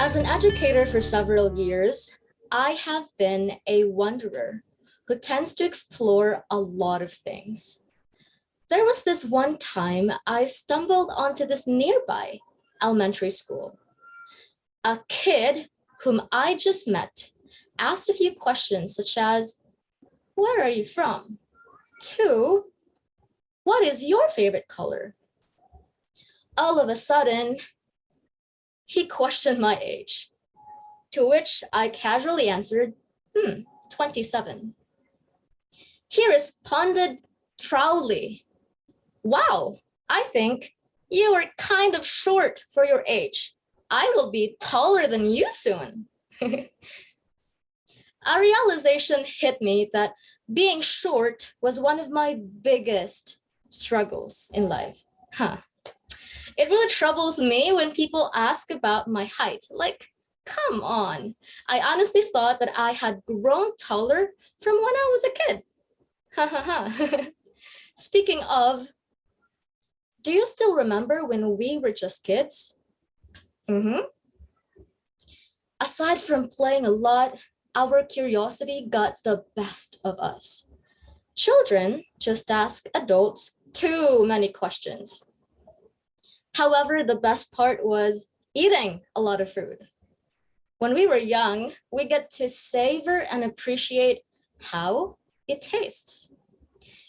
As an educator for several years, I have been a wanderer who tends to explore a lot of things. There was this one time I stumbled onto this nearby elementary school. A kid whom I just met asked a few questions such as, "Where are you from?" to, "What is your favorite color?" All of a sudden, he questioned my age, to which I casually answered, 27. He responded proudly, "Wow, I think you are kind of short for your age. I will be taller than you soon." A realization hit me that being short was one of my biggest struggles in life. Huh. It really troubles me when people ask about my height. Like, come on. I honestly thought that I had grown taller from when I was a kid. Ha ha ha. Speaking of, do you still remember when we were just kids? Mm-hmm. Aside from playing a lot, our curiosity got the best of us. Children just ask adults too many questions. However, the best part was eating a lot of food. When we were young, we get to savor and appreciate how it tastes.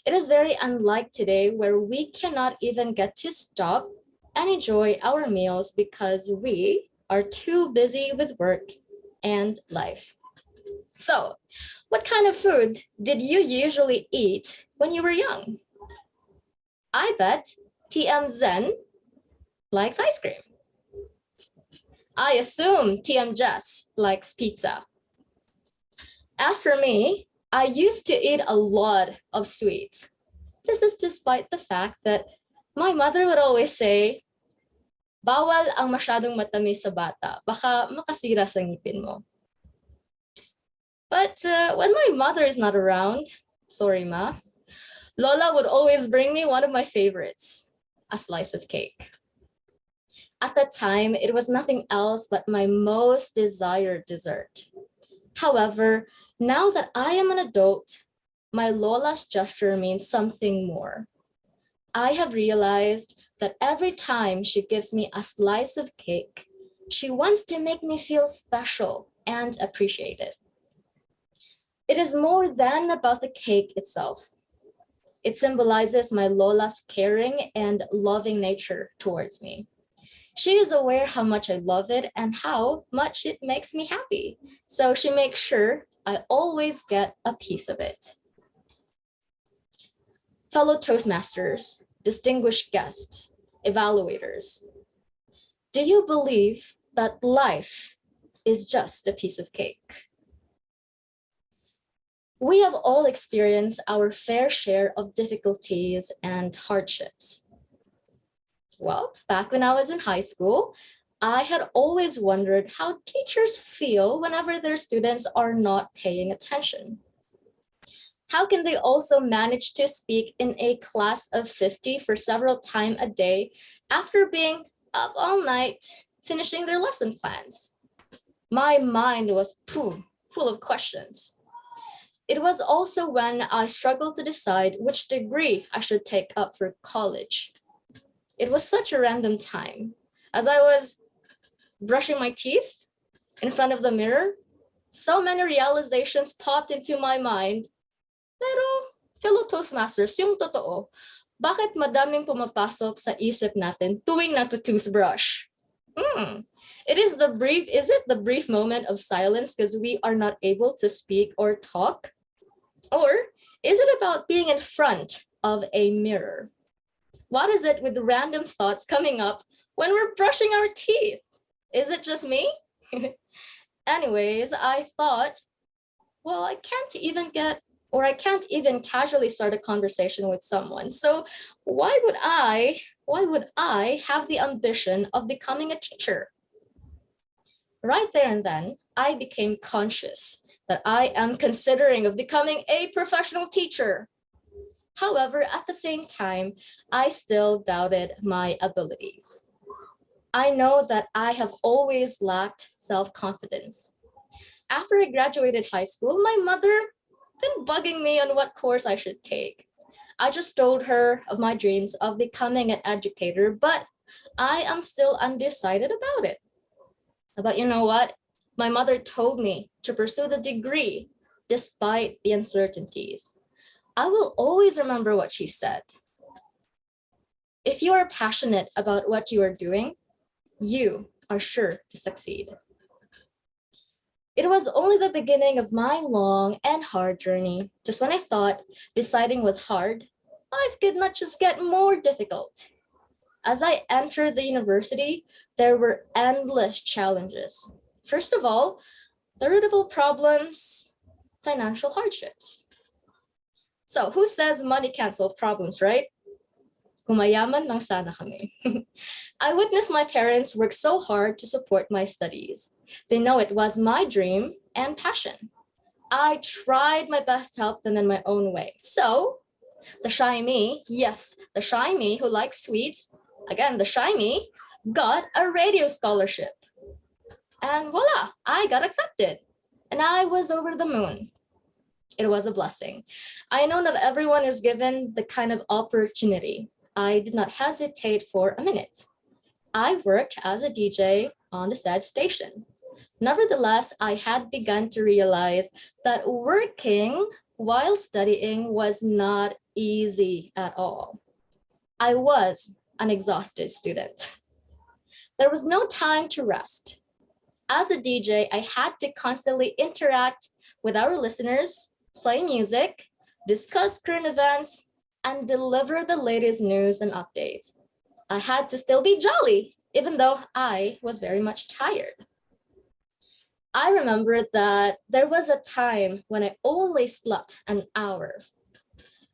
It is very unlike today where we cannot even get to stop and enjoy our meals because we are too busy with work and life. So, what kind of food did you usually eat when you were young? I bet TM Zen likes ice cream. I assume TM Jess likes pizza. As for me, I used to eat a lot of sweets. This is despite the fact that my mother would always say, "Bawal ang masyadong matamis sa bata, baka makasira sa ngipin mo." But when my mother is not around, sorry ma, Lola would always bring me one of my favorites, a slice of cake. At that time, it was nothing else but my most desired dessert. However, now that I am an adult, my Lola's gesture means something more. I have realized that every time she gives me a slice of cake, she wants to make me feel special and appreciated. It is more than about the cake itself. It symbolizes my Lola's caring and loving nature towards me. She is aware how much I love it and how much it makes me happy. So she makes sure I always get a piece of it. Fellow Toastmasters, distinguished guests, evaluators, do you believe that life is just a piece of cake? We have all experienced our fair share of difficulties and hardships. Well, back when I was in high school, I had always wondered how teachers feel whenever their students are not paying attention. How can they also manage to speak in a class of 50 for several times a day after being up all night finishing their lesson plans? My mind was full of questions. It was also when I struggled to decide which degree I should take up for college. It was such a random time. As I was brushing my teeth in front of the mirror, so many realizations popped into my mind. Pero, fellow Toastmasters, yung totoo, bakit madaming pumapasok sa isip natin tuwing nagto-toothbrush? Is it the brief moment of silence because we are not able to speak or talk? Or is it about being in front of a mirror? What is it with random thoughts coming up when we're brushing our teeth? Is it just me? Anyways, I thought, well, I can't even casually start a conversation with someone. So why would I have the ambition of becoming a teacher? Right there and then, I became conscious that I am considering of becoming a professional teacher. However, at the same time, I still doubted my abilities. I know that I have always lacked self-confidence. After I graduated high school, my mother been bugging me on what course I should take. I just told her of my dreams of becoming an educator, but I am still undecided about it. But you know what? My mother told me to pursue the degree despite the uncertainties. I will always remember what she said. If you are passionate about what you are doing, you are sure to succeed. It was only the beginning of my long and hard journey. Just when I thought deciding was hard, life could not just get more difficult. As I entered the university, there were endless challenges. First of all, the root of all problems, financial hardships. So who says money can't solve problems, right? Kumayaman lang sana kami. I witnessed my parents work so hard to support my studies. They know it was my dream and passion. I tried my best to help them in my own way. So the shy me, yes, the shy me who likes sweets, again, the shy me, got a radio scholarship. And voila, I got accepted. And I was over the moon. It was a blessing. I know not everyone is given the kind of opportunity. I did not hesitate for a minute. I worked as a DJ on the said station. Nevertheless, I had begun to realize that working while studying was not easy at all. I was an exhausted student. There was no time to rest. As a DJ, I had to constantly interact with our listeners, play music, discuss current events, and deliver the latest news and updates. I had to still be jolly, even though I was very much tired. I remember that there was a time when I only slept an hour.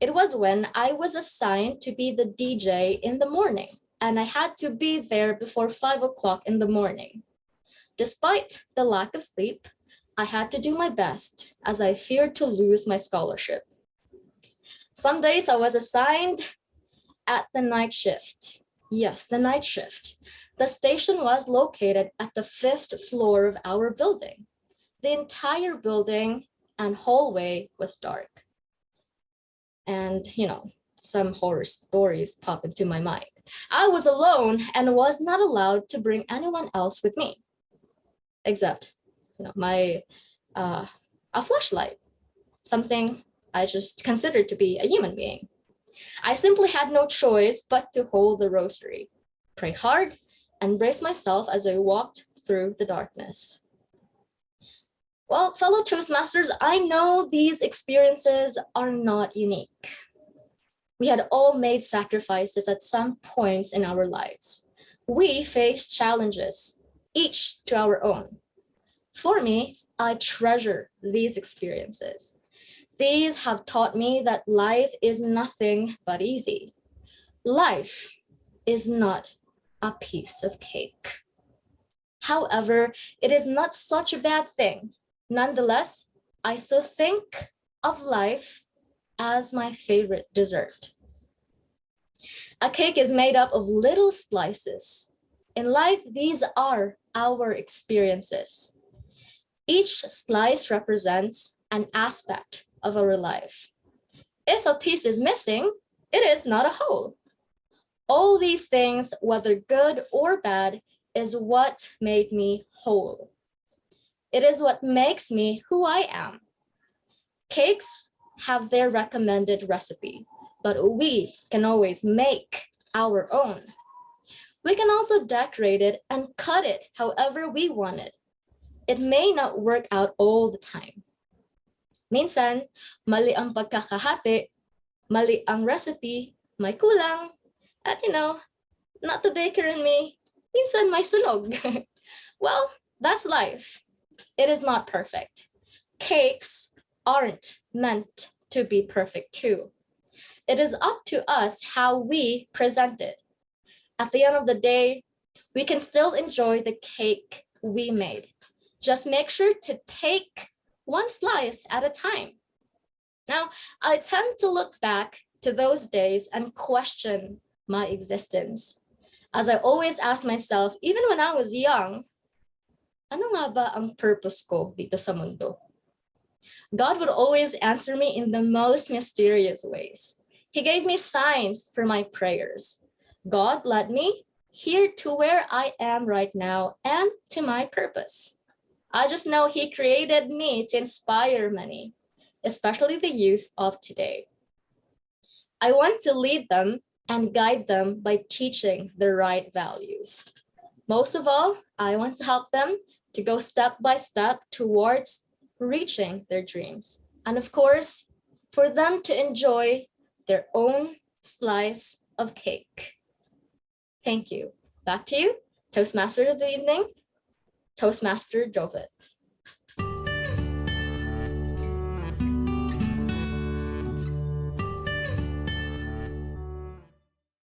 It was when I was assigned to be the DJ in the morning, and I had to be there before 5 o'clock in the morning. Despite the lack of sleep, I had to do my best as I feared to lose my scholarship. Some days I was assigned at the night shift. Yes, the night shift. The station was located at the 5th floor of our building. The entire building and hallway was dark. And, some horror stories pop into my mind. I was alone and was not allowed to bring anyone else with me, except, my a flashlight, something I just considered to be a human being. I simply had no choice but to hold the rosary, pray hard, and brace myself as I walked through the darkness. Well, fellow Toastmasters, I know these experiences are not unique. We had all made sacrifices at some points in our lives. We faced challenges, each to our own. For me, I treasure these experiences. These have taught me that life is nothing but easy. Life is not a piece of cake. However, it is not such a bad thing. Nonetheless, I still think of life as my favorite dessert. A cake is made up of little slices. In life, these are our experiences. Each slice represents an aspect of our life. If a piece is missing, it is not a whole. All these things, whether good or bad, is what made me whole. It is what makes me who I am. Cakes have their recommended recipe, but we can always make our own. We can also decorate it and cut it however we want it. It may not work out all the time. Minsan, mali ang pagkakahati, mali ang recipe, may kulang, at not the baker in me, minsan may sunog. Well, that's life. It is not perfect. Cakes aren't meant to be perfect too. It is up to us how we present it. At the end of the day, we can still enjoy the cake we made. Just make sure to take one slice at a time. Now, I tend to look back to those days and question my existence. As I always ask myself, even when I was young, ano nga ba ang purpose ko dito sa mundo? God would always answer me in the most mysterious ways. He gave me signs for my prayers. God led me here to where I am right now and to my purpose. I just know He created me to inspire many, especially the youth of today. I want to lead them and guide them by teaching the right values. Most of all, I want to help them to go step by step towards reaching their dreams. And of course, for them to enjoy their own slice of cake. Thank you. Back to you, Toastmaster of the evening, Toastmaster Jovith.